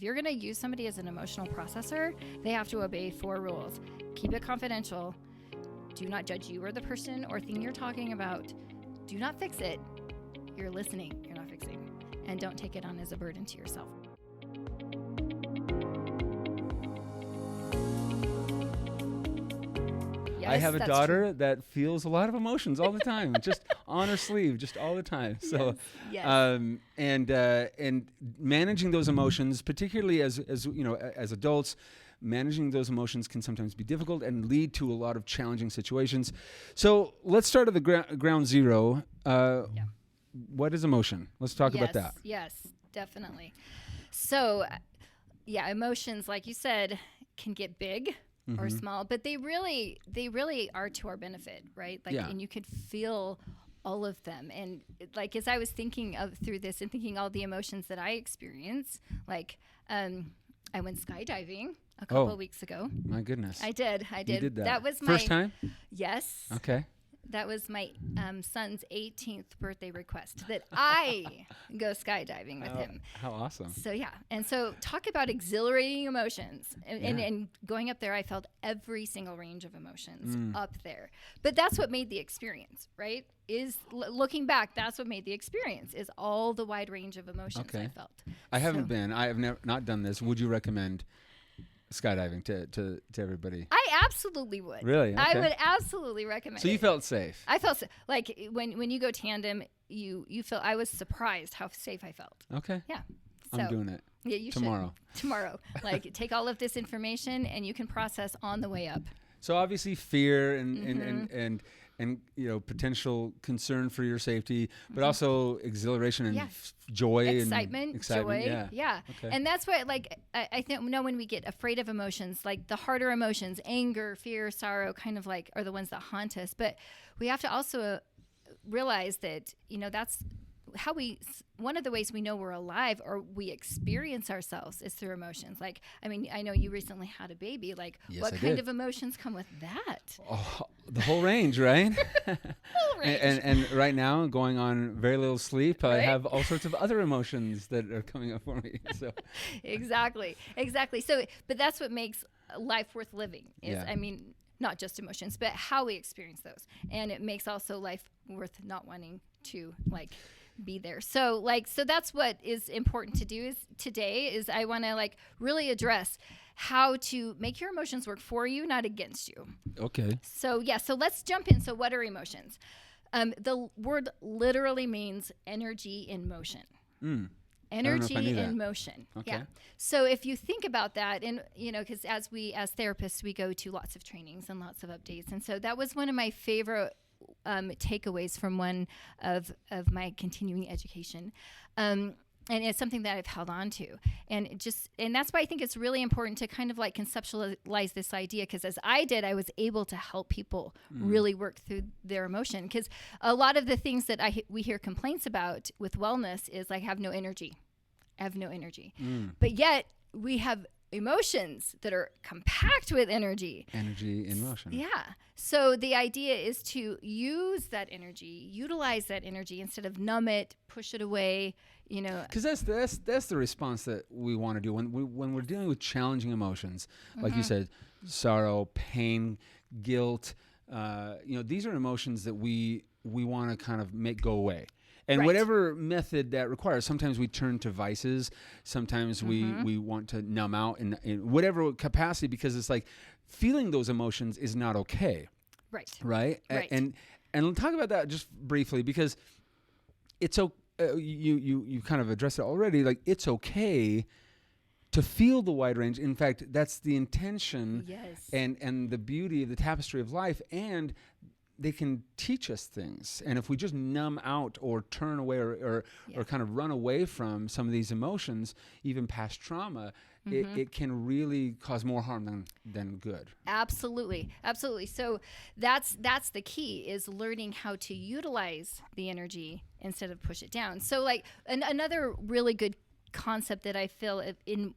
if you're going to use somebody as an emotional processor, they have to obey 4 rules. Keep it confidential. Do not judge you or the person or thing you're talking about. Do not fix it. You're listening. You're not fixing. And don't take it on as a burden to yourself. Yes, I have a that's daughter true. that feels a lot of emotions all the time, just on her sleeve, just all the time. So, Yes. and managing those emotions, particularly as as adults, managing those emotions can sometimes be difficult and lead to a lot of challenging situations. So let's start at the ground zero. What is emotion? Let's talk about that. Yes, definitely. So, emotions, like you said, can get big or small, but they really are to our benefit, right? And you could feel all of them. And like, as I was thinking through this and thinking all the emotions that I experience, like, I went skydiving a couple of weeks ago. My goodness. I did. You did that. That was my first time? Yes. Okay. That was my son's 18th birthday request, that I go skydiving with him. How awesome. So, and so talk about exhilarating emotions. And going up there, I felt every single range of emotions up there. But that's what made the experience, right? Looking back, that's what made the experience, is all the wide range of emotions I felt. I haven't been. I have not done this. Would you recommend skydiving to everybody? I absolutely would. Really? Okay. I would absolutely recommend So you it. felt safe? I felt like when you go tandem, you feel. I was surprised how safe I felt. Okay. Yeah. I'm doing it. Yeah, you tomorrow. should. Tomorrow. Like, take all of this information and you can process on the way up. So obviously fear and potential concern for your safety, but also exhilaration and joy, excitement, joy. Yeah. Okay. And that's why, like, I think when we get afraid of emotions, like the harder emotions, anger, fear, sorrow, kind of like are the ones that haunt us. But we have to also realize that, that's how one of the ways we know we're alive or we experience ourselves is through emotions. Like, I mean, I know you recently had a baby. Like, yes, what I kind did. of emotions come with that? Oh, the whole range, right? Whole range. And right now, going on very little sleep, I Right? have all sorts of other emotions that are coming up for me. So Exactly. So, but that's what makes life worth living is, Yeah. I mean, not just emotions, but how we experience those. And it makes also life worth not wanting to, like, be there. So that's what is important to do is I want to, like, really address how to make your emotions work for you, not against you. Okay. So let's jump in. So what are emotions? The word literally means energy in motion. Energy in motion. Okay. Yeah. So if you think about that, and because as therapists, we go to lots of trainings and lots of updates, and so that was one of my favorite takeaways from one of my continuing education. And it's something that I've held on to. And that's why I think it's really important to kind of like conceptualize this idea, because as I did, I was able to help people really work through their emotion. Because a lot of the things that we hear complaints about with wellness is like, I have no energy. But yet we have emotions that are compact with energy. Energy in motion. Yeah. So the idea is to utilize that energy instead of numb it, push it away, Because that's the response that we want to do when we're dealing with challenging emotions, like you said, sorrow, pain, guilt. These are emotions that we want to kind of make go away. And whatever method that requires, sometimes we turn to vices, sometimes we want to numb out in whatever capacity, because it's like feeling those emotions is not okay. Right? And talk about that just briefly, because it's you kind of addressed it already. Like, it's okay to feel the wide range. In fact, that's the intention. Yes. And the beauty of the tapestry of life, and they can teach us things. And if we just numb out or turn away or kind of run away from some of these emotions, even past trauma, it can really cause more harm than good. Absolutely. So that's the key, is learning how to utilize the energy instead of push it down. So, like, another really good concept that I feel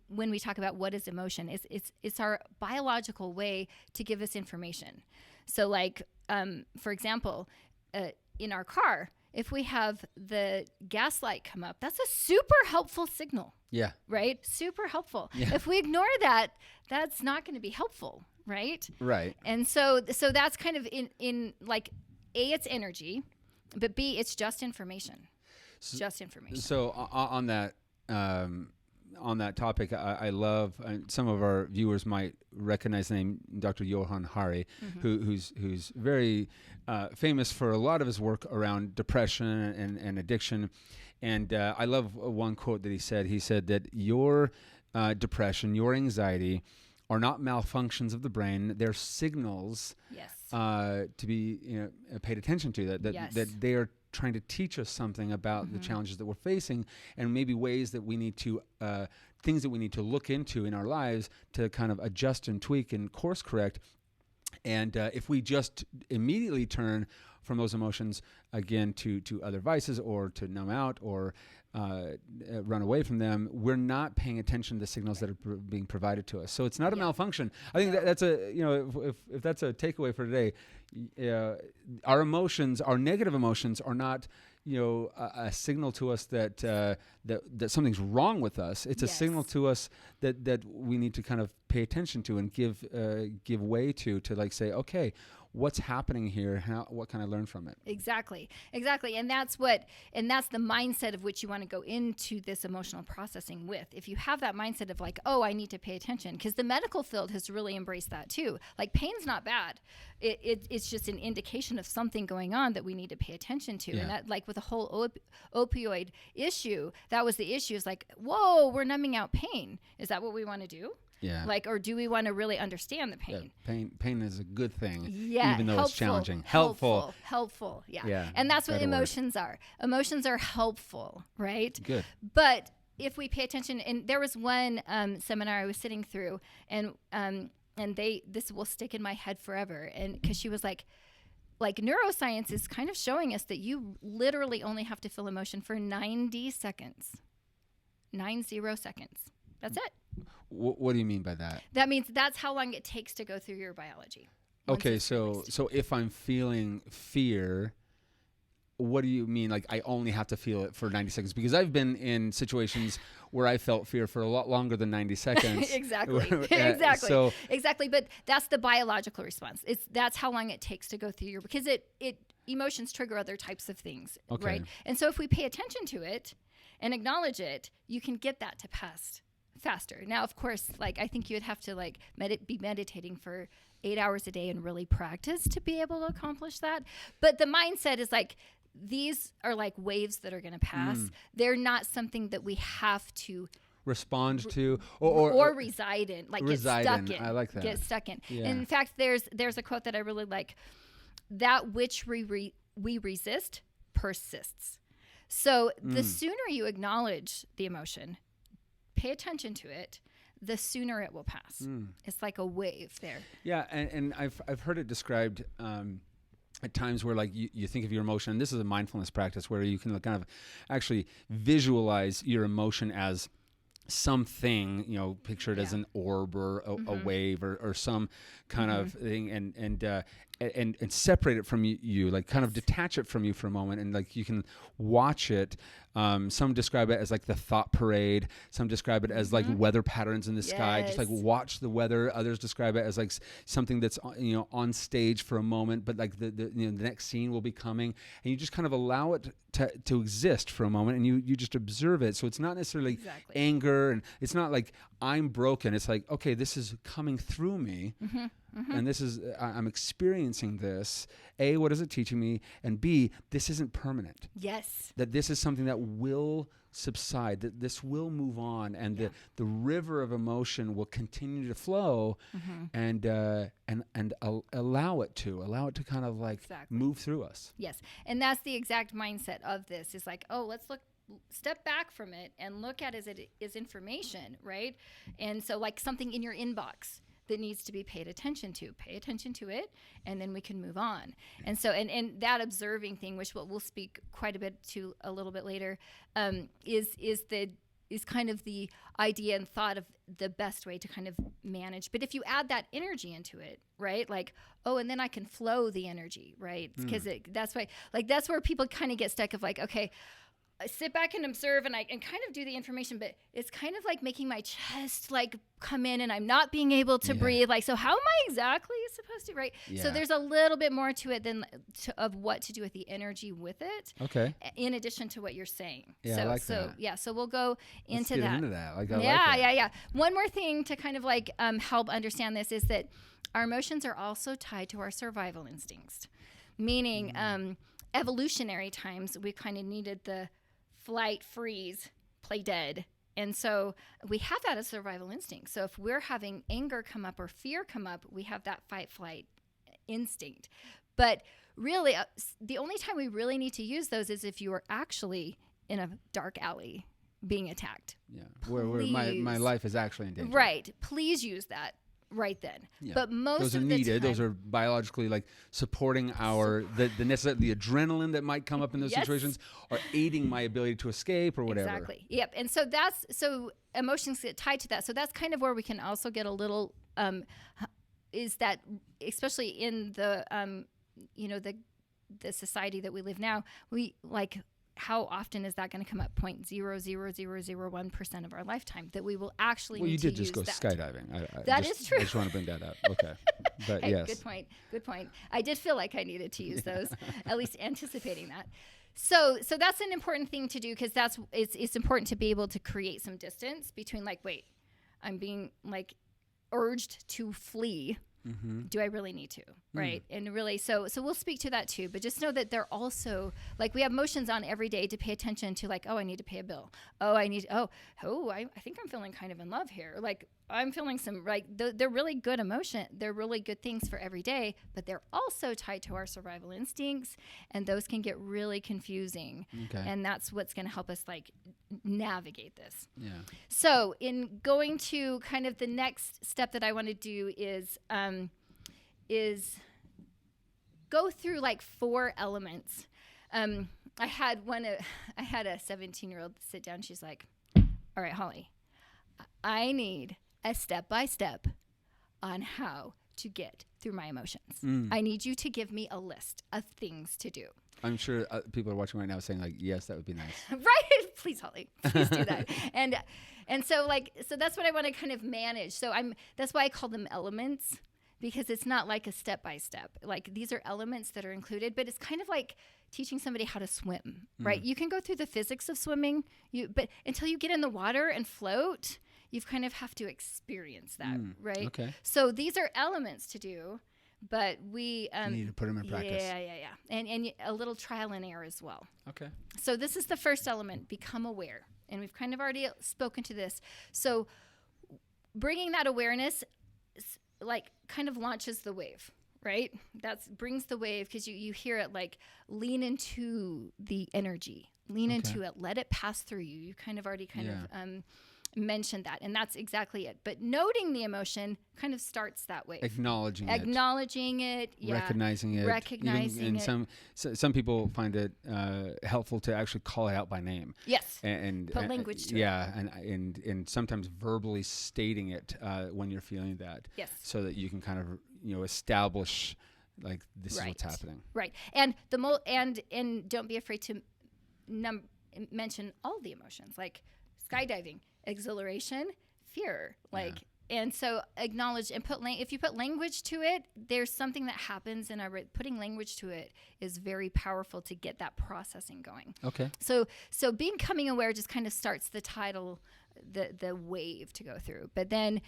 when we talk about what is emotion is it's our biological way to give us information. So, like, for example, in our car, if we have the gaslight come up, that's a super helpful signal. Yeah. Right? Super helpful. Yeah. If we ignore that, that's not going to be helpful, right? Right. And so that's kind of in like, A, it's energy, but B, it's just information. Just information. So on that topic, I love, some of our viewers might recognize the name Dr. Johann Hari, who's very famous for a lot of his work around depression and addiction. And I love one quote that he said. He said that your depression, your anxiety are not malfunctions of the brain. They're signals to be paid attention to, that they are trying to teach us something about the challenges that we're facing, and maybe ways that we need to, things that we need to look into in our lives to kind of adjust and tweak and course correct. And if we just immediately turn from those emotions again to other vices, or to numb out, or run away from them, we're not paying attention to the signals that are being provided to us. So it's not a malfunction. I think that's a, if that's a takeaway for today, our emotions, our negative emotions, are not, a signal to us that that something's wrong with us. It's a signal to us that we need to kind of pay attention to and give way to like say, okay, what's happening here? What can I learn from it? Exactly. And that's the mindset of which you want to go into this emotional processing with. If you have that mindset of like, oh, I need to pay attention, because the medical field has really embraced that too. Like, pain's not bad. It's just an indication of something going on that we need to pay attention to. Yeah. And that, like with the whole opioid issue, that was the issue. It's like, whoa, we're numbing out pain. Is that what we want to do? Yeah. Like, or do we want to really understand the pain? Yeah. Pain is a good thing. Yeah. Even though it's challenging. Helpful. Yeah. And that's what emotions are. Emotions are helpful, right? Good. But if we pay attention, and there was one seminar I was sitting through, and this will stick in my head forever. And because she was like neuroscience is kind of showing us that you literally only have to feel emotion for 90 seconds. 90 seconds. That's it. What do you mean by that? That means that's how long it takes to go through your biology. Okay, so if I'm feeling fear, what do you mean? Like, I only have to feel it for 90 seconds? Because I've been in situations where I felt fear for a lot longer than 90 seconds. Exactly. Exactly. But that's the biological response. That's how long it takes to go through your, because emotions trigger other types of things, right? And so if we pay attention to it and acknowledge it, you can get that to pass faster. Now, of course, like, I think you'd have to like be meditating for 8 hours a day and really practice to be able to accomplish that. But the mindset is like, these are like waves that are going to pass. They're not something that we have to respond to or reside in, like reside get stuck in. I like that. Get stuck in. Yeah. And in fact, there's a quote that I really like: that which we resist persists. So the sooner you acknowledge the emotion, pay attention to it, the sooner it will pass. It's like a wave there. Yeah, and I've heard it described at times where like you think of your emotion, and this is a mindfulness practice where you can kind of actually visualize your emotion as something, picture it as an orb or a wave or some kind of thing, and separate it from you, like kind of detach it from you for a moment, and like you can watch it. Some describe it as like the thought parade. Some describe it as like weather patterns in the sky. Just like watch the weather. Others describe it as like something that's on stage for a moment, but like the next scene will be coming, and you just kind of allow it to exist for a moment, and you just observe it. So it's not necessarily anger, and it's not like I'm broken. It's like, okay, this is coming through me. And this is, I'm experiencing this. A, what is it teaching me? And B, this isn't permanent. Yes. That this is something that will subside, that this will move on, and the river of emotion will continue to flow, and allow it to kind of like move through us. Yes. And that's the exact mindset of this, is like, oh, let's step back from it and look at it as information, right? And so like something in your inbox that needs to be paid attention to. Pay attention to it, and then we can move on. And so, and that observing thing, which we'll speak quite a bit to a little bit later, is the is kind of the idea and thought of the best way to kind of manage. But if you add that energy into it, right? Like, oh, and then I can flow the energy, right? Because that's why, like, that's where people kind of get stuck of like, okay, I sit back and observe and kind of do the information, but it's kind of like making my chest like come in and I'm not being able to breathe. Like, so how am I exactly supposed to, right? Yeah. So there's a little bit more to it of what to do with the energy with it. Okay. In addition to what you're saying. Yeah, so, I like so that. Yeah, so we'll go Let's into get that. into that. Like, Yeah. One more thing to kind of like help understand this is that our emotions are also tied to our survival instincts, meaning evolutionary times we kind of needed the flight, freeze, play dead. And so we have that as survival instinct. So if we're having anger come up or fear come up, we have that fight, flight instinct. But really, the only time we really need to use those is if you are actually in a dark alley being attacked. Yeah, where my life is actually in danger. Right. Please use that right then. Yeah. But most those are of the needed. time, Those are biologically like supporting the adrenaline that might come up in those Yes. situations, or aiding my ability to escape or whatever. Exactly. Yep. And so emotions get tied to that. So that's kind of where we can also get a little is that, especially in the the society that we live now, we like, how often is that going to come up? 0.00001% of our lifetime that we will actually need to use that. Well, you did just go skydiving. That is true. I just want to bring that up. Okay. But Hey, yes. Good point. I did feel like I needed to use those, at least anticipating that. So that's an important thing to do, because it's important to be able to create some distance between like, wait, I'm being like urged to flee. Mm-hmm. Do I really need to? Right. And really, so we'll speak to that too, but just know that they're also like, we have emotions on every day to pay attention to, like, oh, I need to pay a bill. Oh, I think I'm feeling kind of in love here. Like, I'm feeling some, like, they're really good emotion. They're really good things for every day, but they're also tied to our survival instincts, and those can get really confusing. Okay. And that's what's going to help us like navigate this. Yeah. So in going to kind of the next step that I want to do is go through like 4 elements. I had a 17-year-old sit down. She's like, all right, Holley, I need a step-by-step on how to get through my emotions. I need you to give me a list of things to do. I'm sure people are watching right now saying like, yes, that would be nice. Right? Please, Holley, please do that. And so that's what I want to kind of manage. So that's why I call them elements, because it's not like a step-by-step. Like, these are elements that are included, but it's kind of like teaching somebody how to swim, right? You can go through the physics of swimming, but until you get in the water and float, you kind of have to experience that, right? Okay. So these are elements to do, but we You need to put them in practice. Yeah. And a little trial and error as well. Okay. So this is the first element, become aware. And we've kind of already spoken to this. So bringing that awareness like kind of launches the wave, right? Brings the wave, because you hear it like, lean into the energy, lean into it, let it pass through you. You kind of already of mentioned that, and that's exactly it. But noting the emotion kind of starts that wave. Acknowledging it, yeah. recognizing it. Recognizing it. Some people find it helpful to actually call it out by name. Yes. And put language to it. Yeah, and sometimes verbally stating it when you're feeling that. Yes. So that you can kind of establish like, this is what's happening. Right. And and don't be afraid to mention all the emotions, like skydiving, exhilaration, fear, like, and so acknowledge and if you put language to it, there's something that happens in putting language to it is very powerful to get that processing going. Okay. So becoming aware just kind of starts the tidal, the wave to go through. But then,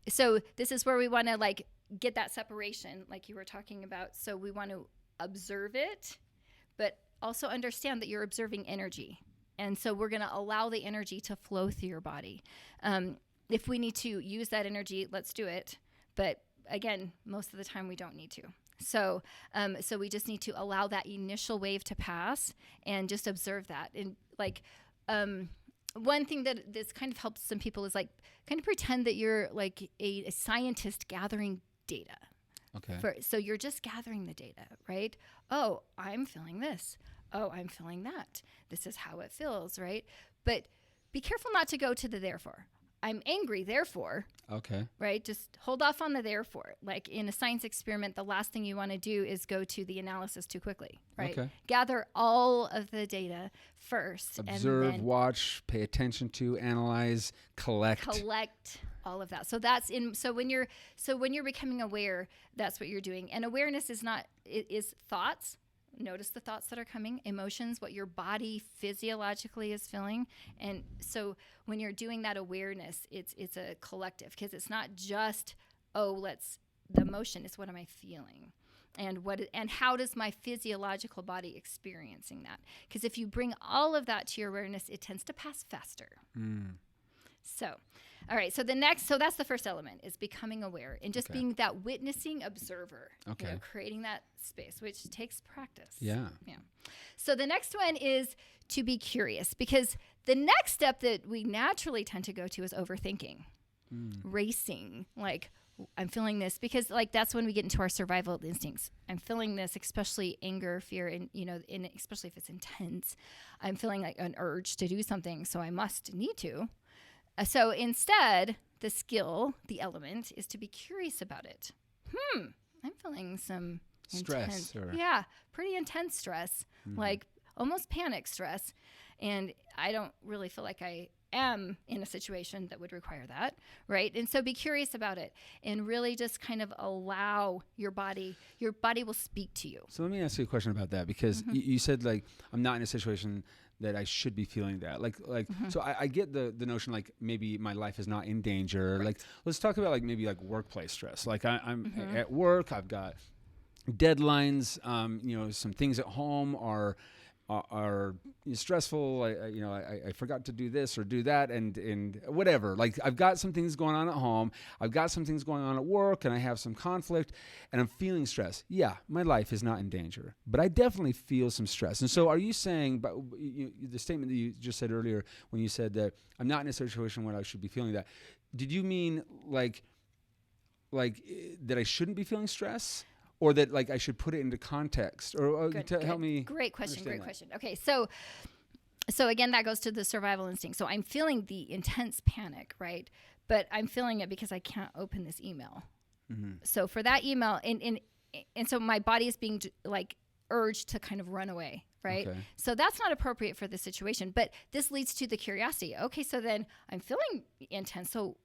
so this is where we want to like get that separation, like you were talking about. So we want to observe it, but also understand that you're observing energy. And so we're going to allow the energy to flow through your body. If we need to use that energy, let's do it. But again, most of the time we don't need to. So we just need to allow that initial wave to pass and just observe that. And like, one thing that this kind of helps some people is like, kind of pretend that you're like a scientist gathering data. Okay. So you're just gathering the data, right? Oh, I'm feeling this. Oh, I'm feeling that. This is how it feels, right? But be careful not to go to the therefore. I'm angry, therefore. Okay. Right? Just hold off on the therefore. Like in a science experiment, the last thing you want to do is go to the analysis too quickly, right? Okay. Gather all of the data first. Observe, and then watch, pay attention to, analyze, collect. Collect all of that. So when you're becoming aware, that's what you're doing. And awareness is thoughts. Notice the thoughts that are coming, emotions, what your body physiologically is feeling. And so when you're doing that awareness, it's a collective, because it's not just, the emotion is what am I feeling? And how does my physiological body experiencing that? Because if you bring all of that to your awareness, it tends to pass faster. So, all right. So that's the first element, is becoming aware and just being that witnessing observer. Okay. Creating that space, which takes practice. Yeah. So the next one is to be curious, because the next step that we naturally tend to go to is overthinking, racing. Like, I'm feeling this, because like that's when we get into our survival instincts. I'm feeling this, especially anger, fear, and especially if it's intense. I'm feeling like an urge to do something, so I need to. So instead, the skill, the element, is to be curious about it. I'm feeling some stress. Pretty intense stress, like almost panic stress. And I don't really feel like I am in a situation that would require that, right? And so be curious about it and really just kind of allow your body will speak to you. So let me ask you a question about that, because you said, like, I'm not in a situation that I should be feeling that. So I get the notion, like, maybe my life is not in danger. Right. Like, let's talk about like maybe like workplace stress. Like I'm at work, I've got deadlines, some things at home are stressful. I forgot to do this or do that, and whatever. Like, I've got some things going on at home, I've got some things going on at work, and I have some conflict, and I'm feeling stress. Yeah, my life is not in danger, but I definitely feel some stress. And so, are you saying, but the statement that you just said earlier, when you said that I'm not in a situation where I should be feeling that, did you mean like that I shouldn't be feeling stress? Or that, like, I should put it into context, or help me. Great question. Okay, so again, that goes to the survival instinct. So I'm feeling the intense panic, right? But I'm feeling it because I can't open this email. So for that email, and so my body is being like urged to kind of run away, right? Okay. So that's not appropriate for the situation. But this leads to the curiosity. Okay, so then I'm feeling intense. So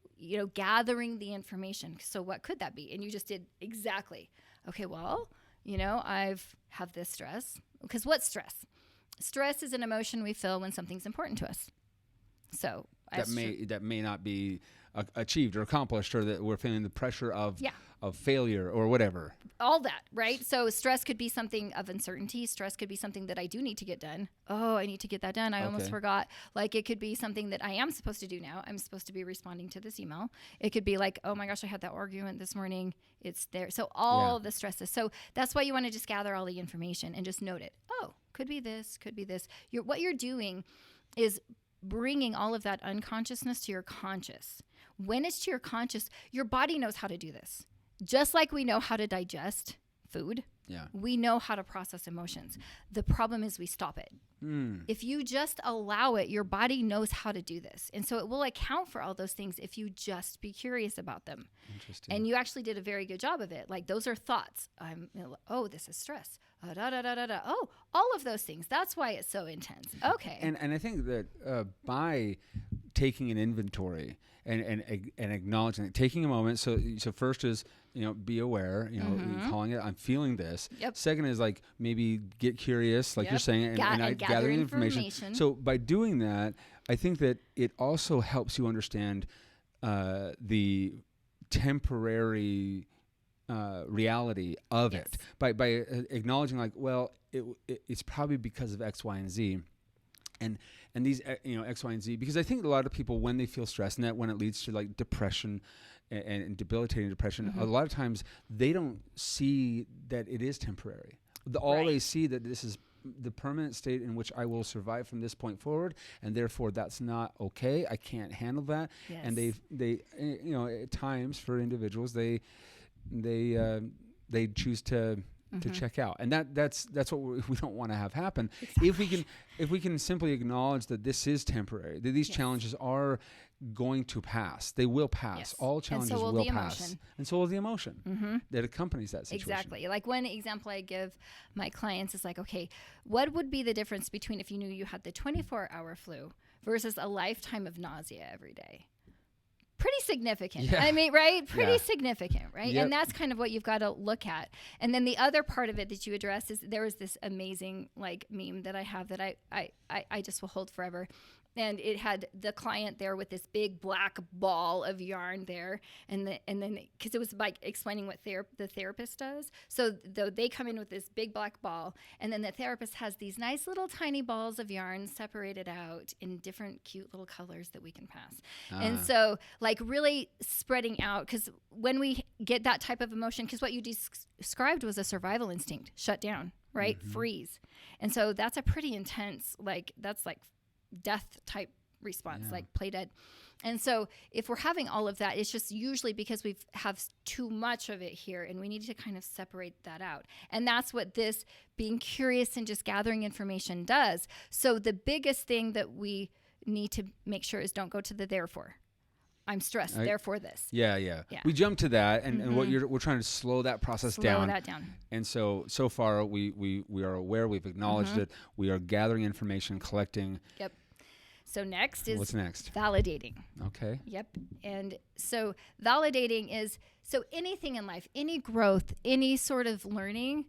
gathering the information. So what could that be? And you just did exactly. Okay, well, have this stress. Because what's stress? Stress is an emotion we feel when something's important to us. So that may not be achieved or accomplished, or that we're feeling the pressure of failure or whatever. All that, right? So stress could be something of uncertainty. Stress could be something that I do need to get done. Oh, I need to get that done. I almost forgot. Like, it could be something that I am supposed to do now. I'm supposed to be responding to this email. It could be like, oh my gosh, I had that argument this morning. It's there. So all the stresses. So that's why you want to just gather all the information and just note it. Oh, could be this, could be this. What you're doing is bringing all of that unconsciousness to your conscious. When it's to your conscious, your body knows how to do this. Just like we know how to digest food, we know how to process emotions. The problem is we stop it. If you just allow it, your body knows how to do this. And so it will account for all those things if you just be curious about them. Interesting. And you actually did a very good job of it. Like, those are thoughts. This is stress. Oh, all of those things. That's why it's so intense. Okay. And I think that by taking an inventory and acknowledging it, taking a moment. So first is, be aware, calling it, I'm feeling this. Yep. Second is, like, maybe get curious, like you're saying, and gathering information. So by doing that, I think that it also helps you understand the temporary reality of it by acknowledging, like, well, it's probably because of X, Y, and Z. And these, X, Y, and Z, because I think a lot of people, when they feel stressed, and that when it leads to like depression and debilitating depression, a lot of times they don't see that it is temporary. They see that this is the permanent state in which I will survive from this point forward, and therefore that's not okay. I can't handle that. Yes. And they at times, for individuals, they choose to to check out. And that's what we don't want to have happen. Exactly. If we can simply acknowledge that this is temporary, that these challenges are going to pass. They will pass. Yes. All challenges And so will will the pass. emotion. And so will the emotion that accompanies that situation. Exactly. Like one example I give my clients is like, okay, what would be the difference between if you knew you had the 24-hour flu versus a lifetime of nausea every day? Pretty significant. Yeah. I mean, right? Pretty Yeah. significant, right? Yep. And that's kind of what you've got to look at. And then the other part of it that you address is there was this amazing like meme that I have that I just will hold forever. And it had the client there with this big black ball of yarn there, and then because it was like explaining what the therapist does. So they come in with this big black ball, and then the therapist has these nice little tiny balls of yarn separated out in different cute little colors that we can pass. And so like really spreading out, because when we get that type of emotion, because what you described was a survival instinct, shut down, right? Freeze. And so that's a pretty intense, like that's like death type response, like play dead. And so if we're having all of that, it's just usually because we have too much of it here, and we need to kind of separate that out. And that's what this being curious and just gathering information does. So the biggest thing that we need to make sure is don't go to the therefore. I'm stressed, therefore this. Yeah. We jump to that, and we're trying to slow that process down. Slow that down. And so far we are aware, we've acknowledged it, we are gathering information, collecting. Yep. So next is what's next? Validating. Okay. Yep. And so validating is, so anything in life, any growth, any sort of learning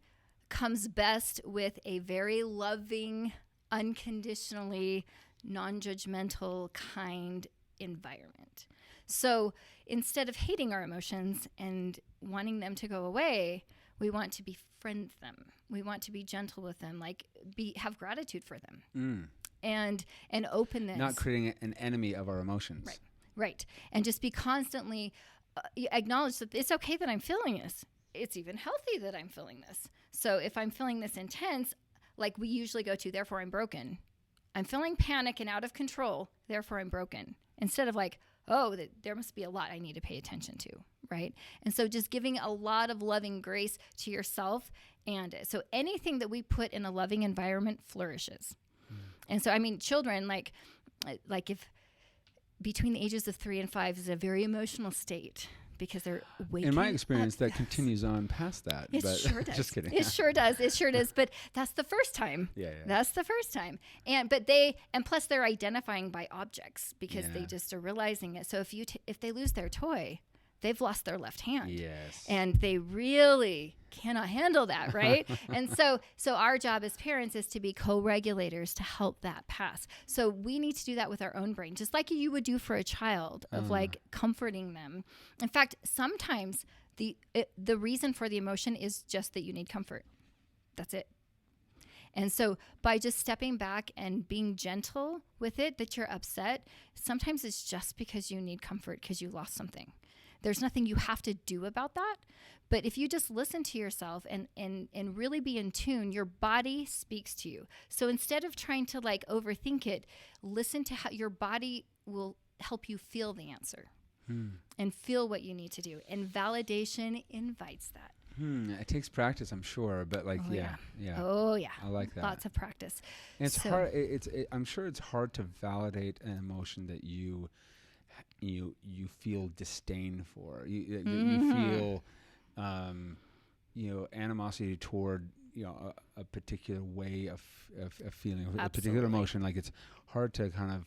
comes best with a very loving, unconditionally, non-judgmental, kind environment. So instead of hating our emotions and wanting them to go away, we want to befriend them. We want to be gentle with them, like have gratitude for them. And openness. Not creating an enemy of our emotions. Right. And just be constantly acknowledge that it's okay that I'm feeling this. It's even healthy that I'm feeling this. So if I'm feeling this intense, like we usually go to, therefore I'm broken. I'm feeling panic and out of control, therefore I'm broken. Instead of like, oh, there must be a lot I need to pay attention to, right? And so just giving a lot of loving grace to yourself. And so anything that we put in a loving environment flourishes. And so, I mean, children, like if between the ages of 3 and 5 is a very emotional state because they're waking up. In my experience, that continues on past that. It sure does. Just kidding. It sure does. It sure does. But that's the first time. Yeah. That's the first time. And plus they're identifying by objects because they just are realizing it. So if they lose their toy, they've lost their left hand. Yes. And they really cannot handle that, right? And so our job as parents is to be co-regulators to help that pass. So we need to do that with our own brain, just like you would do for a child, of like comforting them. In fact, sometimes the reason for the emotion is just that you need comfort. That's it. And so by just stepping back and being gentle with it, that you're upset, sometimes it's just because you need comfort because you lost something. There's nothing you have to do about that. But if you just listen to yourself and really be in tune, your body speaks to you. So instead of trying to like overthink it, listen to how your body will help you feel the answer and feel what you need to do. And validation invites that. It takes practice, I'm sure, but like, yeah. Oh yeah. I like that. Lots of practice. And it's hard. I'm sure it's hard to validate an emotion that you feel disdain for. You feel, animosity toward, a particular way of feeling, a particular emotion. Like it's hard to kind of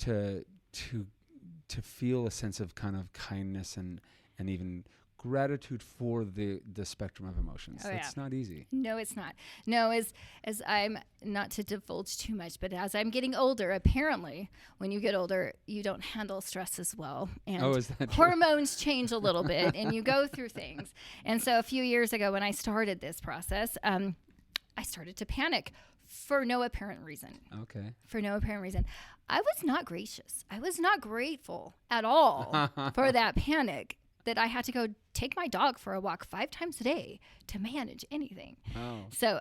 to feel a sense of kind of kindness and even gratitude for the spectrum of emotions. It's not easy. No, it's not. No, as I'm, not to divulge too much, but as I'm getting older, apparently when you get older, you don't handle stress as well. And is that hormones change a little bit and you go through things. And so a few years ago when I started this process, I started to panic for no apparent reason. Okay. For no apparent reason. I was not gracious. I was not grateful at all for that panic. That I had to go take my dog for a walk 5 times a day to manage anything. Oh. So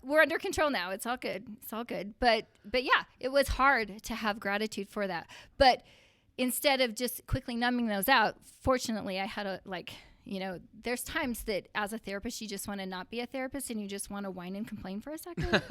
we're under control now. It's all good. It's all good. But yeah, it was hard to have gratitude for that. But instead of just quickly numbing those out, fortunately I had there's times that as a therapist, you just want to not be a therapist and you just want to whine and complain for a second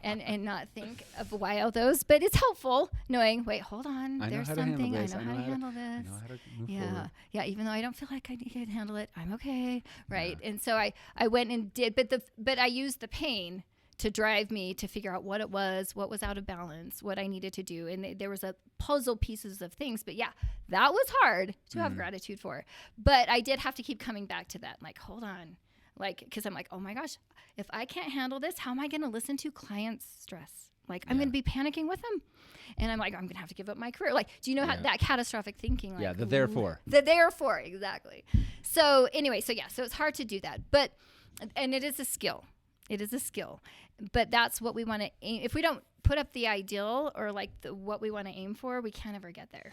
and not think of why all those. But it's helpful knowing, wait, hold on. There's something. I know how to handle this. I know how to move forward. Yeah. Even though I don't feel like I need to handle it, I'm okay. Right. Yeah. And so I went and did, but I used the pain to drive me to figure out what it was, what was out of balance, what I needed to do. And there was a puzzle pieces of things. But yeah, that was hard to have gratitude for. But I did have to keep coming back to that. Like, hold on. Like, because I'm like, oh my gosh, if I can't handle this, how am I going to listen to clients' stress? Like, I'm going to be panicking with them. And I'm like, I'm going to have to give up my career. Like, do you know how that catastrophic thinking? Like, the therefore. The therefore, exactly. So anyway, so it's hard to do that. And it is a skill. It is a skill. But that's what we want to aim. If we don't put up the ideal or like what we want to aim for, we can't ever get there.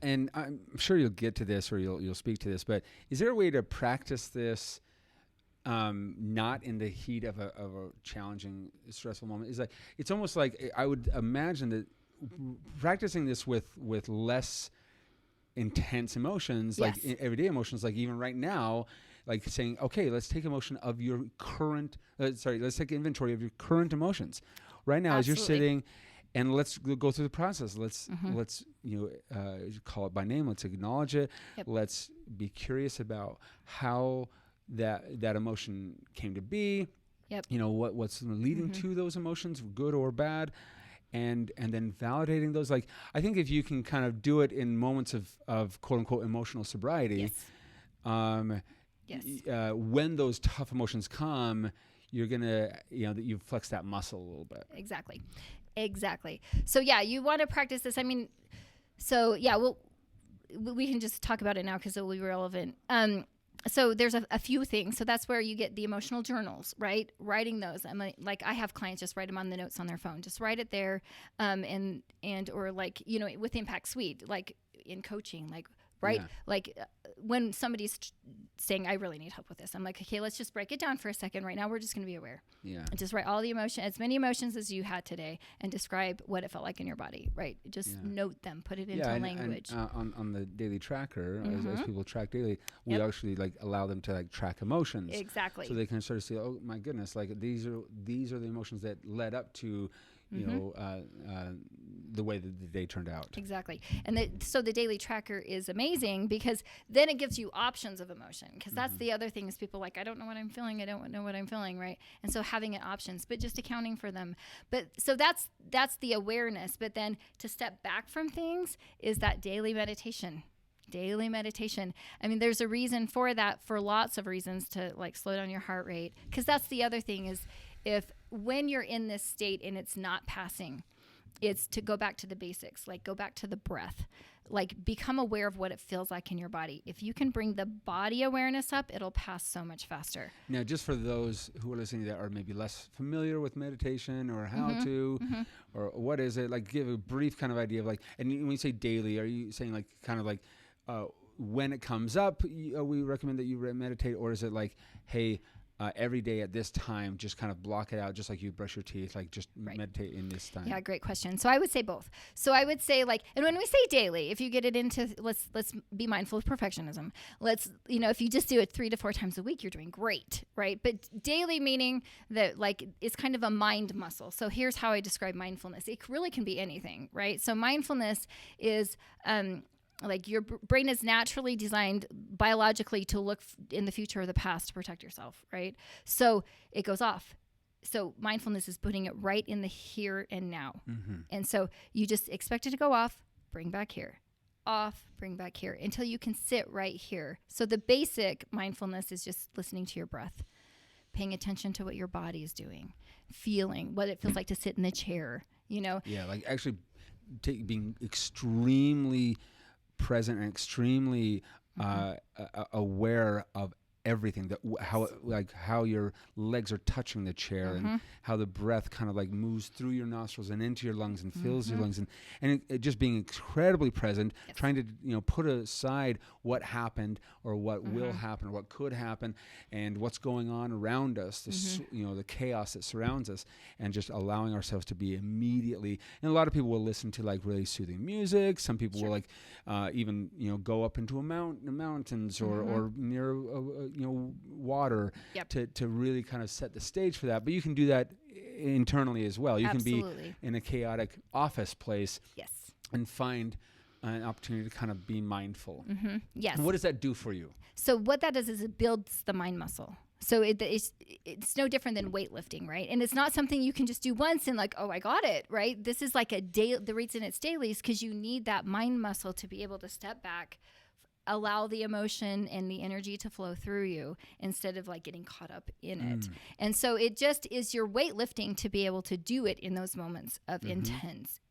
And I'm sure you'll get to this or you'll speak to this, but is there a way to practice this not in the heat of a challenging, stressful moment? It's almost like I would imagine that practicing this with less intense emotions, like everyday emotions, like even right now, like saying, okay, let's take emotion of your current, let's take inventory of your current emotions right now. As you're sitting, and let's go through the process. Let's call it by name. Let's acknowledge it. Yep. Let's be curious about how that emotion came to be. Yep. What's leading to those emotions, good or bad. And then validating those. Like, I think if you can kind of do it in moments of quote unquote emotional sobriety, when those tough emotions come, you're gonna, that you flex that muscle a little bit. Exactly. So you want to practice this. I mean, we can just talk about it now because it will be relevant. So there's a few things. So that's where you get the emotional journals, right? Writing those. I have clients just write them on the notes on their phone. Just write it there, or like, with Impact Suite, like in coaching, like right? Yeah. Like when somebody's saying, I really need help with this, I'm like, okay, let's just break it down for a second. Right now, we're just going to be aware. Yeah. And just write all the emotion, as many emotions as you had today, and describe what it felt like in your body, right? Just note them, put it into language. And, on the daily tracker, as people track daily, we actually like allow them to like track emotions. Exactly. So they can sort of see, oh my goodness, like these are the emotions that led up to the way that the day turned out. Exactly. And so the daily tracker is amazing because then it gives you options of emotion. Because that's the other thing is people like, I don't know what I'm feeling. I don't know what I'm feeling, right? And so having options, but just accounting for them. But so that's the awareness. But then to step back from things is that daily meditation. I mean, there's a reason for that, for lots of reasons, to like slow down your heart rate. Because that's the other thing is when you're in this state and it's not passing, it's to go back to the basics, like go back to the breath, like become aware of what it feels like in your body. If you can bring the body awareness up, it'll pass so much faster. Now, just for those who are listening that are maybe less familiar with meditation or how to, or what is it, like give a brief kind of idea of like, and when you say daily, are you saying like kind of like when it comes up, we recommend that you meditate, or is it like, hey, every day at this time, just kind of block it out, just like you brush your teeth, like just meditate in this time? Yeah, great question. So I would say both. So I would say like, and when we say daily, if you get it into, let's be mindful of perfectionism. Let's, if you just do it 3 to 4 times a week, you're doing great, right? But daily meaning that like it's kind of a mind muscle. So here's how I describe mindfulness. It really can be anything, right? So mindfulness is, like your brain is naturally designed biologically to look in the future or the past to protect yourself, right? So it goes off. So mindfulness is putting it right in the here and now. And so you just expect it to go off, bring back here, off, bring back here until you can sit right here. So the basic mindfulness is just listening to your breath, paying attention to what your body is doing, feeling what it feels like to sit in the chair, Yeah, like actually being extremely present and extremely aware of everything, how your legs are touching the chair and how the breath kind of like moves through your nostrils and into your lungs and fills your lungs, and it just being incredibly present, trying to put aside what happened or what will happen or what could happen and what's going on around us, the chaos that surrounds us, and just allowing ourselves to be immediately. And a lot of people will listen to like really soothing music. Some people will like even go up into mountains or near water to really kind of set the stage for that. But you can do that internally as well. You Absolutely. can be in a chaotic office place and find an opportunity to kind of be mindful. Yes. And what does that do for you? So what that does is it builds the mind muscle. So it's no different than weightlifting, right? And it's not something you can just do once and like, oh, I got it, right? This is like the reason it's daily is because you need that mind muscle to be able to step back, allow the emotion and the energy to flow through you instead of like getting caught up in it. And so it just is your weightlifting to be able to do it in those moments of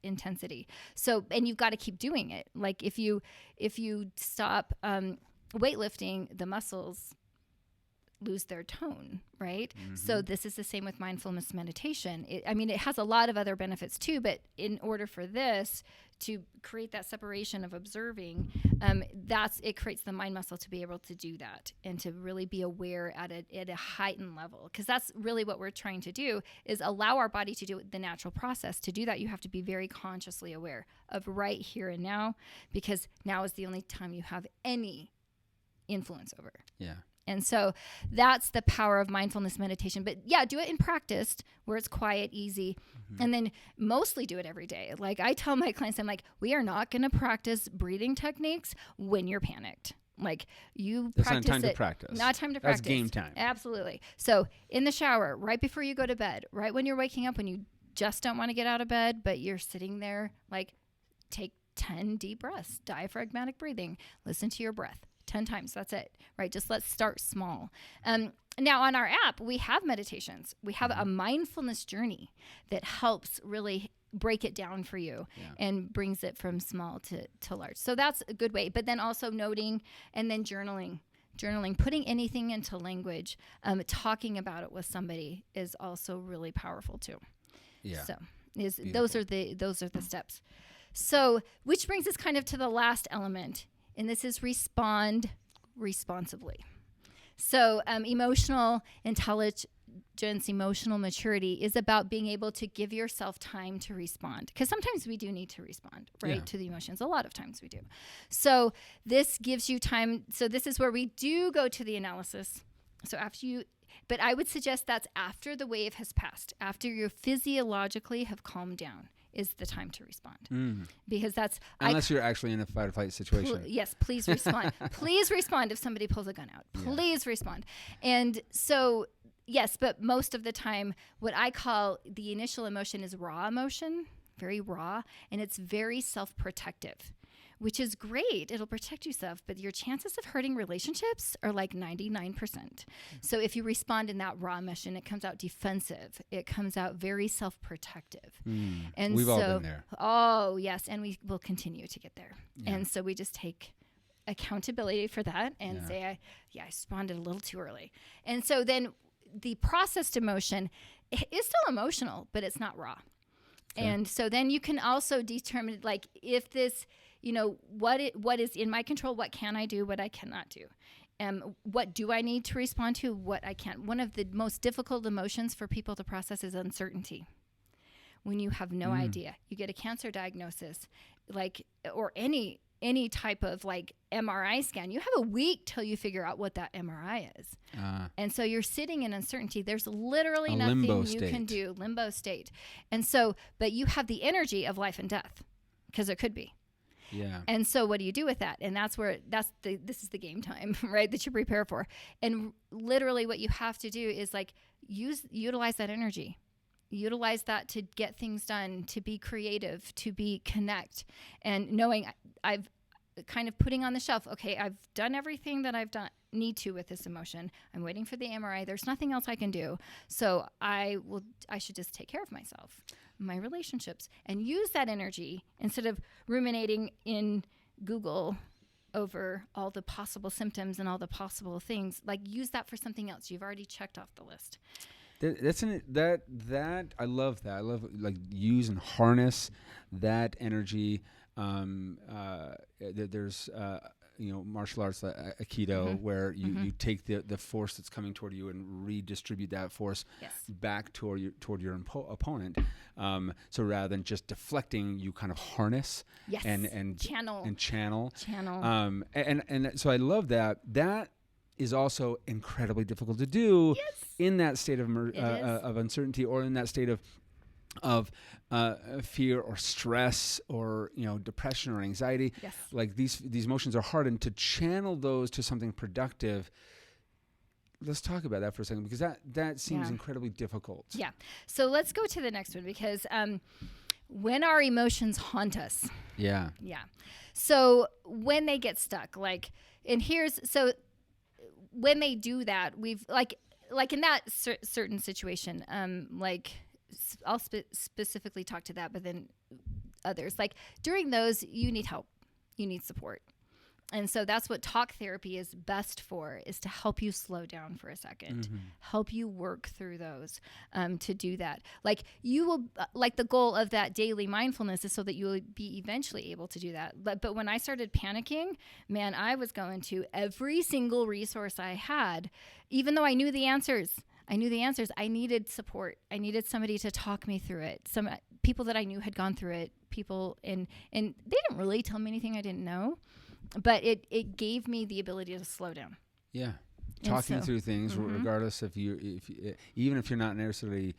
intensity. So, and you've got to keep doing it. Like if you stop weightlifting, the muscles lose their tone, right? So this is the same with mindfulness meditation. It has a lot of other benefits too, but in order for this to create that separation of observing, it creates the mind muscle to be able to do that and to really be aware at a heightened level. Because that's really what we're trying to do, is allow our body to do the natural process. To do that, you have to be very consciously aware of right here and now, because now is the only time you have any influence over. Yeah. And so that's the power of mindfulness meditation. But yeah, do it in practice where it's quiet, easy, and then mostly do it every day. Like I tell my clients, I'm like, we are not going to practice breathing techniques when you're panicked. Like That's not time to practice. Not time to practice. That's game time. Absolutely. So in the shower, right before you go to bed, right when you're waking up, when you just don't want to get out of bed, but you're sitting there, like take 10 deep breaths, diaphragmatic breathing, listen to your breath. 10 times. That's it, right? Just let's start small. Now on our app, we have meditations. We have a mindfulness journey that helps really break it down for you and brings it from small to large. So that's a good way. But then also noting and then journaling, putting anything into language, talking about it with somebody is also really powerful too. Yeah. So those are the steps. So, which brings us kind of to the last element. And this is respond responsibly. So emotional intelligence, emotional maturity is about being able to give yourself time to respond. Because sometimes we do need to respond, right, to the emotions. A lot of times we do. So this gives you time. So this is where we do go to the analysis. So but I would suggest that's after the wave has passed, after you physiologically have calmed down, is the time to respond. Because that's... Unless you're actually in a fight or flight situation. Yes, please respond. Please respond if somebody pulls a gun out. Please respond. And so, yes, but most of the time, what I call the initial emotion is raw emotion, very raw, and it's very self-protective, which is great. It'll protect yourself, but your chances of hurting relationships are like 99%. So if you respond in that raw emotion, it comes out defensive. It comes out very self-protective. And we've all been there. Oh, yes. And we will continue to get there. Yeah. And so we just take accountability for that and say, I responded a little too early. And so then the processed emotion is still emotional, but it's not raw. Okay. And so then you can also determine, like, if this... what is in my control, what can I do, what I cannot do. What do I need to respond to, what I can't. One of the most difficult emotions for people to process is uncertainty. When you have no idea, you get a cancer diagnosis, or any type of MRI scan, you have a week till you figure out what that MRI is. And so you're sitting in uncertainty. There's literally nothing you can do, limbo state. And so, but you have the energy of life and death, because it could be. Yeah. And so what do you do with that? And this is the game time, right, that you prepare for. And literally what you have to do is utilize that energy. Utilize that to get things done, to be creative, to connect, and knowing I've kind of putting on the shelf, okay, I've done everything that need to with this emotion. I'm waiting for the MRI. There's nothing else I can do. So I should just take care of myself, my relationships, and use that energy instead of ruminating in Google over all the possible symptoms and all the possible things. Like, use that for something else. You've already checked off the list. That I love that. I love like use and harness that energy. There's martial arts, Aikido, where you take the force that's coming toward you and redistribute that force back toward your opponent. So rather than just deflecting, you kind of harness and channel. And so I love that. That is also incredibly difficult to do in that state of uncertainty, or in that state of fear or stress or depression or anxiety. Like these emotions are hard, and to channel those to something productive. Let's talk about that for a second, because that seems incredibly difficult. Yeah. So let's go to the next one, because when our emotions haunt us. Yeah. So when they get stuck, when they do that, we've like in that certain situation, I'll specifically talk to that, but then others, like during those, you need help, you need support. And so that's what talk therapy is best for, is to help you slow down for a second, help you work through those, to do that. Like you will, like the goal of that daily mindfulness is so that you will be eventually able to do that. But when I started panicking, man, I was going to every single resource I had, even though I knew the answers. I needed support. I needed somebody to talk me through it. Some people that I knew had gone through it, and they didn't really tell me anything I didn't know, but it gave me the ability to slow down. Yeah. Talking through things, regardless even if you're not necessarily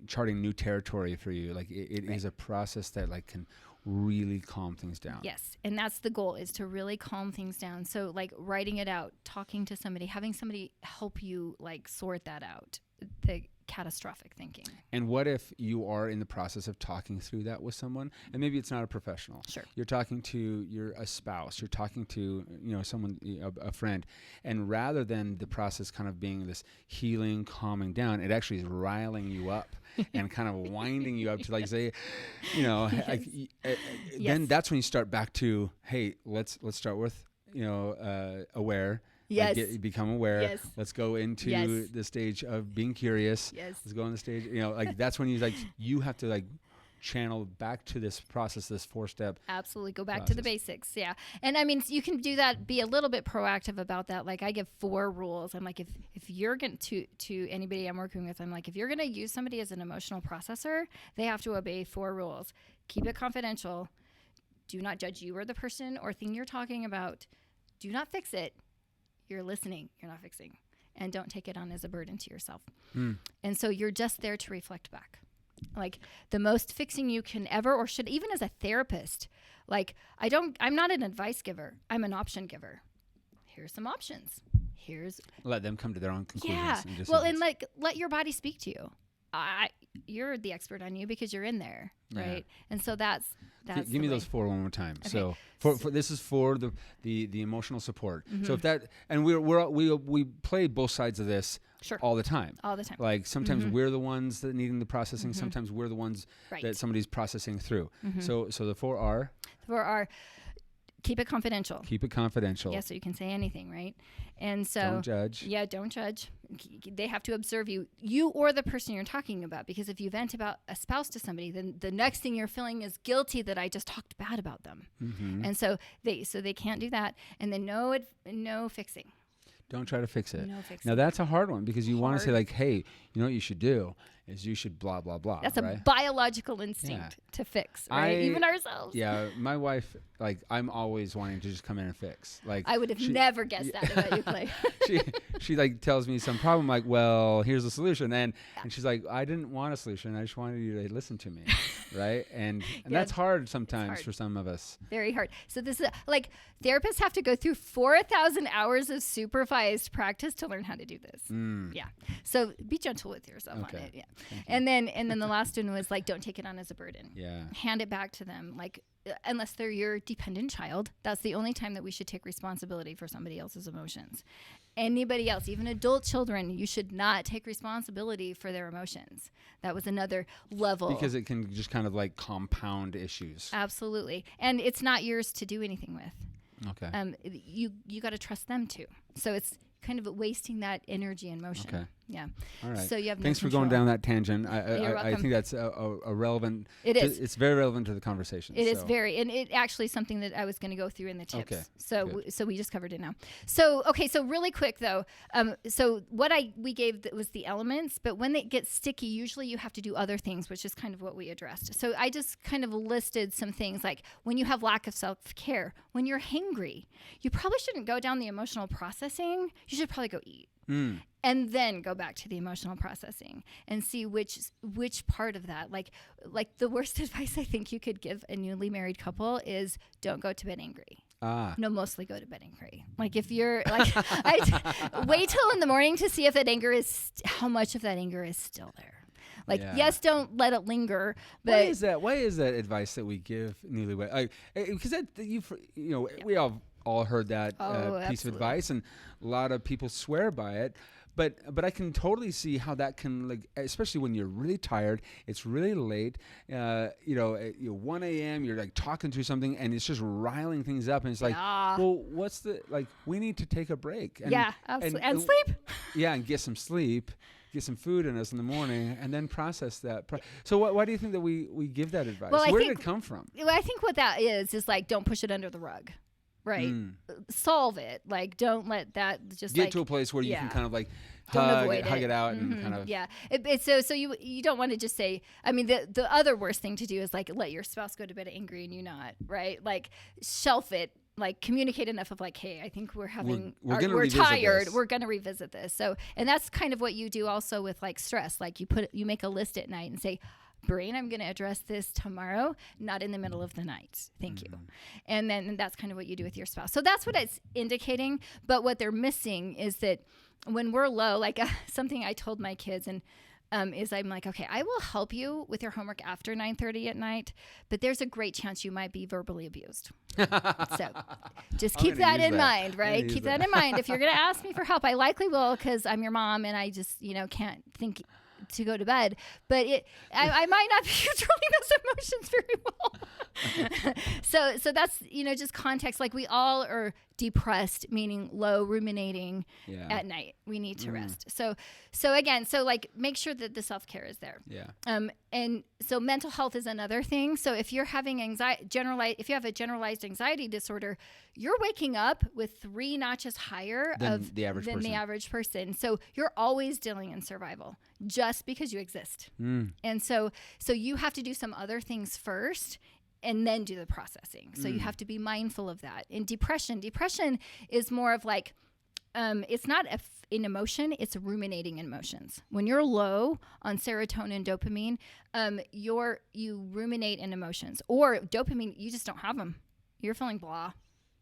charting new territory for you, like it is a process that like can really calm things down. Yes. And that's the goal, is to really calm things down. So like writing it out, talking to somebody, having somebody help you like sort that out, the catastrophic thinking. And what if you are in the process of talking through that with someone, and maybe it's not a professional. Sure. You're talking to a spouse, you're talking to someone, a friend, and rather than the process kind of being this healing, calming down, it actually is riling you up and kind of winding you up to like say, then that's when you start back to, hey, let's start with aware. Yes. Like become aware. Yes. Let's go into the stage of being curious. Yes. Let's go on the stage. That's when you have to channel back to this process, this 4-step. Absolutely. Go back to the basics. Yeah. And I mean, you can do that, be a little bit proactive about that. Like I give 4 rules. I'm like, if you're going to anybody I'm working with, I'm like, if you're going to use somebody as an emotional processor, they have to obey 4 rules. Keep it confidential. Do not judge you or the person or thing you're talking about. Do not fix it. You're listening, you're not fixing. And don't take it on as a burden to yourself. And so you're just there to reflect back. Like the most fixing you can ever or should, even as a therapist, like I'm not an advice giver. I'm an option giver. Here's some options. Let them come to their own conclusions. Yeah. And well, and let your body speak to you. You're the expert on you because you're in there, right? And so that's give me those 4 one more time. Okay. So for this is for the emotional support. So if that, and we play both sides of this all the time. Like sometimes we're the ones that needing the processing. Sometimes we're the ones that somebody's processing through. So the 4 are. Keep it confidential. Yeah, so you can say anything, right? And so don't judge. Yeah, don't judge. They have to observe you or the person you're talking about, because if you vent about a spouse to somebody, then the next thing you're feeling is guilty that I just talked bad about them. And so they can't do that. And then no fixing. Don't try to fix it. No fixing. Now that's a hard one, because you want to say like, hey, you know what you should do is you should blah, blah, blah. That's a biological instinct to fix, right? Even ourselves. Yeah. My wife, like, I'm always wanting to just come in and fix. Like, I would have never guessed that about you, Clay. she like tells me some problem, like, well, here's the solution. And she's like, I didn't want a solution. I just wanted you to listen to me. Right. And that's hard sometimes for some of us. Very hard. So this is like, therapists have to go through 4,000 hours of supervised practice to learn how to do this. Yeah. So be gentle with yourself on it. Yeah. And then the last one was like, don't take it on as a burden. Yeah. Hand it back to them. Like, unless they're your dependent child, that's the only time that we should take responsibility for somebody else's emotions. Anybody else, even adult children, you should not take responsibility for their emotions. That was another level. Because it can just kind of like compound issues. Absolutely. And it's not yours to do anything with. Okay. You got to trust them too. So it's kind of wasting that energy and motion. Okay. Yeah. All right. So you have Thanks no for going control. down that tangent. You're I welcome. think that's a relevant. It is. It's very relevant to the conversation. It is very, and it actually is something that I was going to go through in the tips. Okay, So we just covered it now. So really quick though. So what we gave was the elements, but when it gets sticky, usually you have to do other things, which is kind of what we addressed. So I just kind of listed some things like when you have lack of self-care, when you're hangry, you probably shouldn't go down the emotional processing. You should probably go eat. And then go back to the emotional processing and see which part of that, like the worst advice I think you could give a newly married couple is don't go to bed angry. No, mostly go to bed angry. Like if you're like, wait till in the morning to see if that anger is, how much of that anger is still there. Like, yes, don't let it linger. But why is that advice that we give newlywed? Because we all heard that piece of advice, and a lot of people swear by it. But I can totally see how that can, like, especially when you're really tired, it's really late, 1 a.m., you're like talking through something and it's just riling things up. And it's like, well, we need to take a break. And, absolutely. And sleep. Yeah, and get some sleep, get some food in us in the morning, and then process that. So why do you think that we give that advice? Well, Where did it come from? Well, I think what that is like, don't push it under the rug. Right. Solve it. Like, don't let that just get to a place where you can kind of like hug it out and kind of. Yeah. So you don't want to just say, I mean, the other worst thing to do is like let your spouse go to bed angry and you not, right? Like shelf it, like communicate enough of like, hey, I think we're tired. This. We're going to revisit this. So, and that's kind of what you do also with like stress. Like you make a list at night and say, brain, I'm going to address this tomorrow, not in the middle of the night. Thank you. And then that's kind of what you do with your spouse. So that's what it's indicating. But what they're missing is that when we're low, like something I told my kids and is I'm like, okay, I will help you with your homework after 9:30 at night, but there's a great chance you might be verbally abused. So just keep that in mind, right? Keep that in mind. If you're going to ask me for help, I likely will because I'm your mom and I just, can't think to go to bed, but I might not be controlling those emotions very well. So that's, just context. Like we all are depressed, meaning low ruminating at night. We need to rest. So again, like make sure that the self-care is there. Yeah. And so mental health is another thing. So if you're having if you have a generalized anxiety disorder, you're waking up with 3 notches higher than the average person. So you're always dealing in survival just because you exist. And so you have to do some other things first and then do the processing. So you have to be mindful of that. In depression is more of like, it's not an emotion, it's ruminating emotions. When you're low on serotonin, dopamine, you ruminate in emotions. Or dopamine, you just don't have them. You're feeling blah.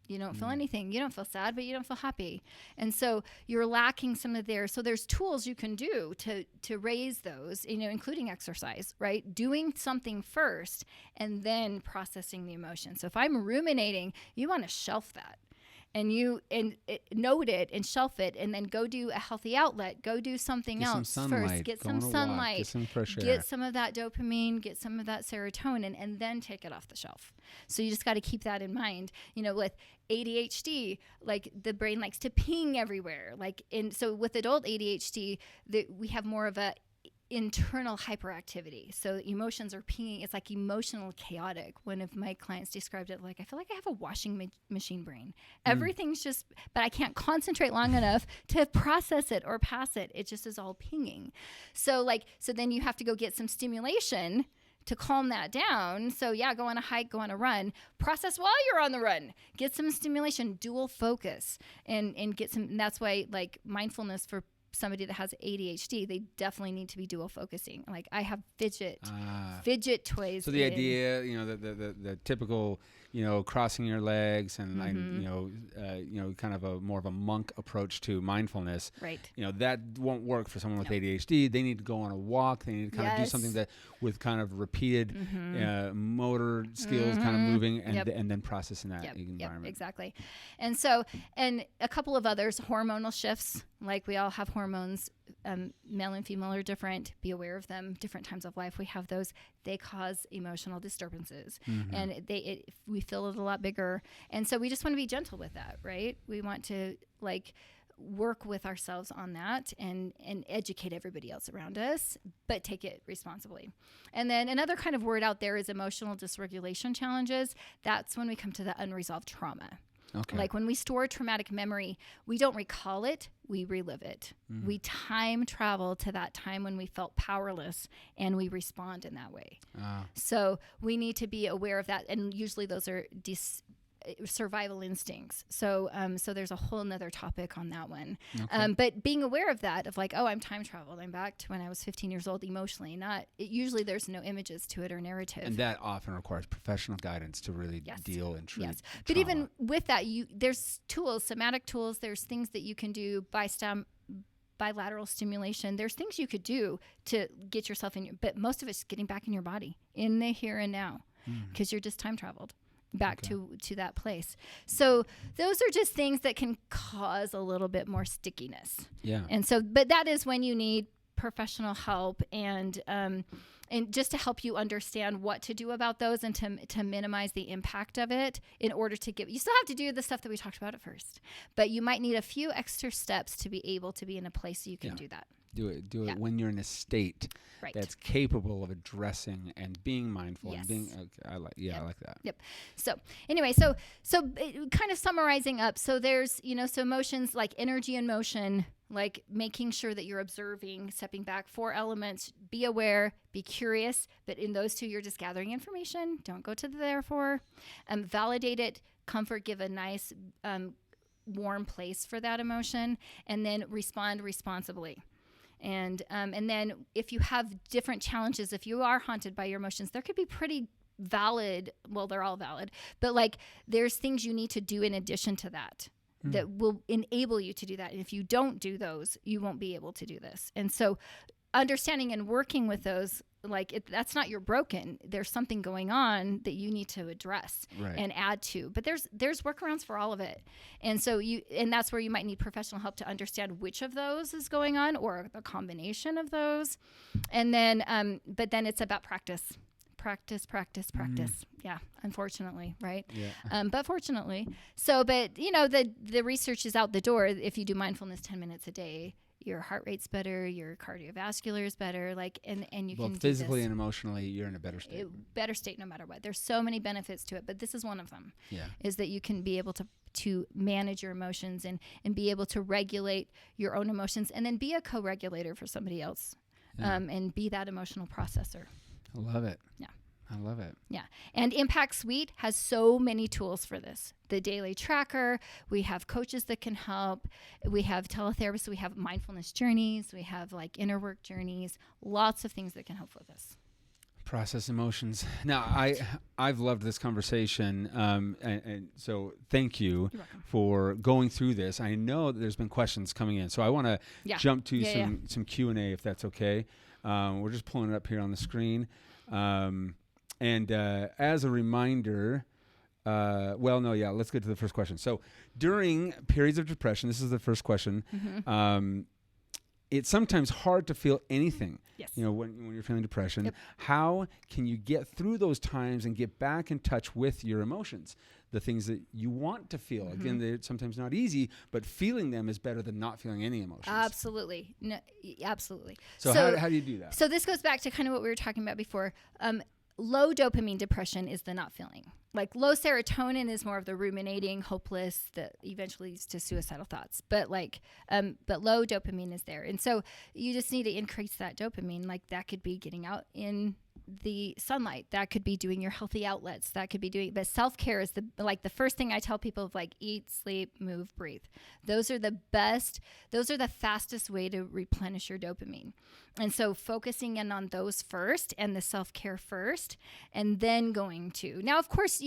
You don't feel anything. You don't feel sad, but you don't feel happy. And so you're lacking some of so there's tools you can do to raise those, including exercise, right? Doing something first and then processing the emotion. So if I'm ruminating, you want to shelf that. And note it and shelf it, and then go do a healthy outlet. Go do something else first. Get some sunlight. Get some fresh air. Get some of that dopamine. Get some of that serotonin, and then take it off the shelf. So you just got to keep that in mind. With ADHD, like the brain likes to ping everywhere. So with adult ADHD, we have more of a internal hyperactivity. So emotions are pinging. It's like emotional chaotic. One of my clients described it like, I feel like I have a washing machine brain. Everything's just, but I can't concentrate long enough to process it or pass it. It just is all pinging. So then you have to go get some stimulation to calm that down. So go on a hike, go on a run, process while you're on the run, get some stimulation, dual focus and get some, and that's why like mindfulness for somebody that has ADHD, they definitely need to be dual focusing. Like I have fidget toys. So the idea, the typical, crossing your legs and kind of more of a monk approach to mindfulness. Right. That won't work for someone with ADHD. They need to go on a walk. They need to kind of do something that with kind of repeated motor skills, kind of moving and then processing that environment. Exactly. And so, and a couple of others, hormonal shifts. Like we all have hormones, male and female are different. Be aware of them. Different times of life, we have those. They cause emotional disturbances, and we feel it a lot bigger. And so we just want to be gentle with that, right? We want to like work with ourselves on that and educate everybody else around us, but take it responsibly. And then another kind of word out there is emotional dysregulation challenges. That's when we come to the unresolved trauma. Okay. Like when we store traumatic memory, we don't recall it, we relive it. We time travel to that time when we felt powerless, and we respond in that way. So we need to be aware of that. And usually those are survival instincts. So there's a whole nother topic on that one. Okay. But being aware of that, of like, oh, I'm time traveled. I'm back to when I was 15 years old emotionally. Usually there's no images to it or narrative. And that often requires professional guidance to really deal and treat trauma. But even with that, there's tools, somatic tools. There's things that you can do bilateral stimulation. There's things you could do to get yourself but most of it's getting back in your body, in the here and now, because you're just time traveled back to that place. So those are just things that can cause a little bit more stickiness. Yeah. And so, but that is when you need professional help and just to help you understand what to do about those and to minimize the impact of it in order to you still have to do the stuff that we talked about at first, but you might need a few extra steps to be able to be in a place so you can do that. Do it when you're in a state that's capable of addressing and being mindful and being. I like that. Yep. So anyway, so kind of summarizing up. So there's so emotions like energy and motion, like making sure that you're observing, stepping back. 4 elements: be aware, be curious. But in those 2, you're just gathering information. Don't go to the therefore. Validate it. Comfort. Give a nice warm place for that emotion, and then respond responsibly. And then if you have different challenges, if you are haunted by your emotions, there could be pretty valid, well, they're all valid, but like there's things you need to do in addition to that that will enable you to do that. And if you don't do those, you won't be able to do this. And so understanding and working with those, like that's not you're broken. There's something going on that you need to address and add to. But there's workarounds for all of it. And so that's where you might need professional help to understand which of those is going on or a combination of those. And then but then it's about practice. Yeah, unfortunately, right? Yeah. But fortunately. So, but the research is out the door. If you do mindfulness 10 minutes a day, your heart rate's better, your cardiovascular is better, like, and you can physically and emotionally, you're in a better state. Better state no matter what. There's so many benefits to it, but this is one of them. Yeah. Is that you can be able to manage your emotions and be able to regulate your own emotions, and then be a co-regulator for somebody else, and be that emotional processor. I love it. Yeah. I love it. Yeah. And Impact Suite has so many tools for this. The daily tracker, we have coaches that can help. We have teletherapists, we have mindfulness journeys, we have like inner work journeys, lots of things that can help with this. Process emotions. Now, I've loved this conversation, and so thank you for going through this. I know that there's been questions coming in, so I want to jump to some Q&A if that's okay. We're just pulling it up here on the screen. And as a reminder, let's get to the first question. So during periods of depression, this is the first question, it's sometimes hard to feel anything. Yes. When you're feeling depression. Yep. How can you get through those times and get back in touch with your emotions? The things that you want to feel. Again, they're sometimes not easy, but feeling them is better than not feeling any emotions. Absolutely. No, absolutely. So how do you do that? So this goes back to kind of what we were talking about before. Low dopamine depression is the not feeling. Like low serotonin is more of the ruminating, hopeless, that eventually leads to suicidal thoughts. But but low dopamine is there. And so you just need to increase that dopamine. Like that could be getting out in the sunlight. That could be doing your healthy outlets. That could be but self-care is the first thing I tell people of like eat, sleep, move, breathe. Those are the fastest way to replenish your dopamine. And so focusing in on those first and the self-care first, and then going to, now, of course,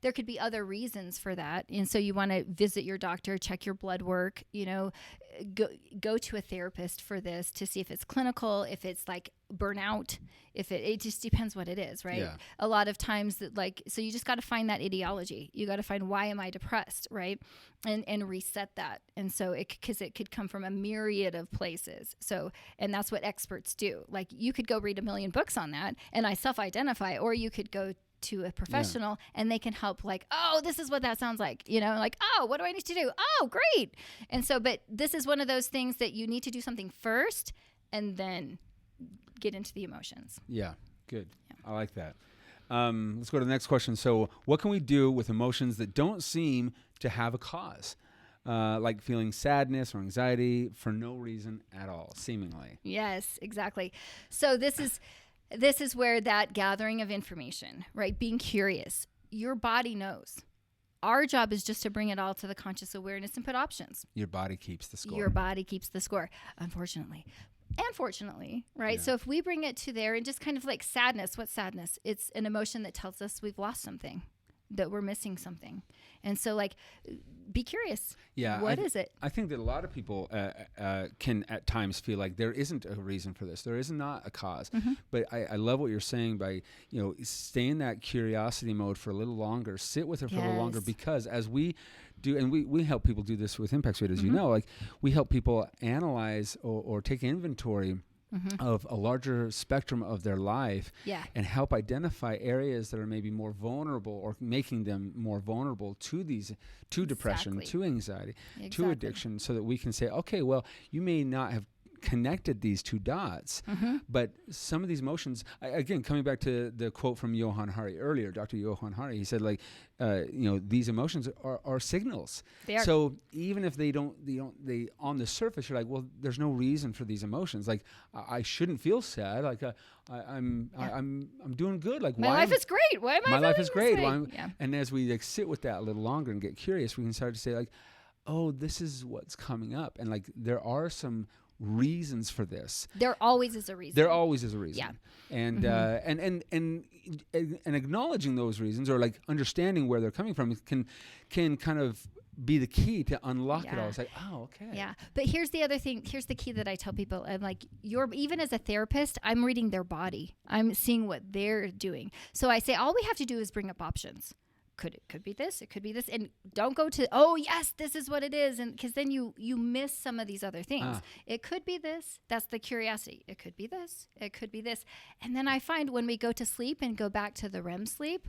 there could be other reasons for that. And so you want to visit your doctor, check your blood work, go to a therapist for this to see if it's clinical, if it's like burnout, if it just depends what it is, right? Yeah. A lot of times that so you just got to find that etiology. You got to find, why am I depressed, right? And reset that. And so because it could come from a myriad of places. So, and that's what experts do. Like, you could go read a million books on that and I self-identify, or you could go to a professional and they can help, like, oh, this is what that sounds like, like, oh, what do I need to do? Oh, great. And so, but this is one of those things that you need to do something first and then get into the emotions. Yeah, good. Yeah. I like that. Let's go to the next question. So what can we do with emotions that don't seem to have a cause? Like feeling sadness or anxiety for no reason at all, seemingly. Yes, exactly. So this is where that gathering of information, right? Being curious. Your body knows. Our job is just to bring it all to the conscious awareness and put options. Your body keeps the score. Your body keeps the score, unfortunately. And fortunately, right? Yeah. So if we bring it to there, and just kind of like sadness, what's sadness? It's an emotion that tells us we've lost something, that we're missing something. And so, like, be curious. Yeah. What is it? I think that a lot of people can at times feel like there isn't a reason for this. There is not a cause. Mm-hmm. But I love what you're saying by, stay in that curiosity mode for a little longer, sit with it for a little longer, because as we do, and we help people do this with Impact Suite, as you know, like, we help people analyze or take inventory of a larger spectrum of their life, and help identify areas that are maybe more vulnerable, or making them more vulnerable to depression, to anxiety, to addiction, so that we can say, okay, well, you may not have connected these two dots, but some of these emotions, again, coming back to the quote from Johann Hari earlier, Dr. Johann Hari, he said, like, these emotions are signals. They are. So even if they on the surface, you're like, well, there's no reason for these emotions. Like, I shouldn't feel sad. Like, I'm doing good. Like, my life is great. Why am I? My life is great. Yeah. And as we sit with that a little longer and get curious, we can start to say, like, oh, this is what's coming up, and like, there are some reasons for this. There always is a reason. There always is a reason. Yeah. And and acknowledging those reasons, or like understanding where they're coming from, can kind of be the key to unlock it all. It's like, oh, okay. Yeah. But here's the other thing. Here's the key that I tell people. I'm like, even as a therapist, I'm reading their body. I'm seeing what they're doing. So I say, all we have to do is bring up options. It could be this, it could be this, and don't go to, oh yes, this is what it is, and because then you miss some of these other things. It could be this. That's the curiosity. It could be this. It could be this. And then I find when we go to sleep and go back to the REM sleep,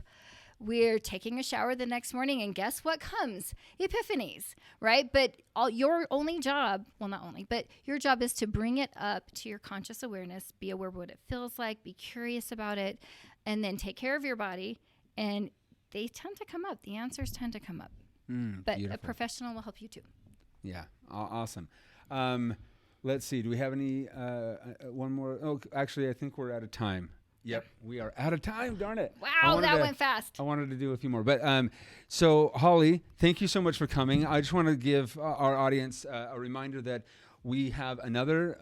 we're taking a shower the next morning, and guess what comes? Epiphanies, right? But your only job, well, not only, but your job is to bring it up to your conscious awareness, be aware of what it feels like, be curious about it, and then take care of your body, and they tend to come up. The answers tend to come up. But beautiful. A professional will help you too. Yeah. Awesome. Let's see. Do we have any, one more? Oh, actually, I think we're out of time. Yep. We are out of time. Darn it. Wow. That went fast. I wanted to do a few more. But so, Holley, thank you so much for coming. I just want to give our audience a reminder that we have another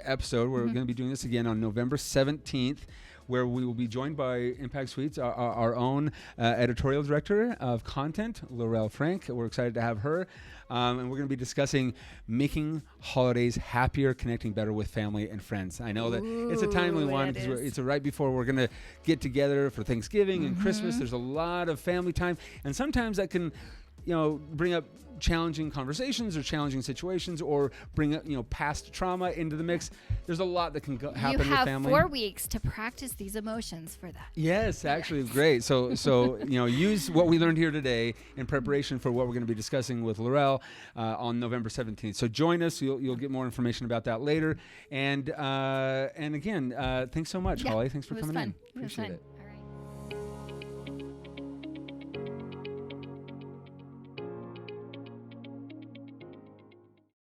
episode. We're going to be doing this again on November 17th. Where we will be joined by Impact Suites, our own editorial director of content, Laurel Frank. We're excited to have her. And we're going to be discussing making holidays happier, connecting better with family and friends. I know that it's a timely one because it's right before we're going to get together for Thanksgiving and Christmas. There's a lot of family time. And sometimes that can, bring up challenging conversations or challenging situations, or bring up, past trauma into the mix. There's a lot that can happen with family. You have 4 weeks to practice these emotions for that. Yes, actually, great. So use what we learned here today in preparation for what we're going to be discussing with Laurel on November 17th. So join us. You'll get more information about that later. And again, thanks so much, Holley. Thanks for coming in. Appreciate it.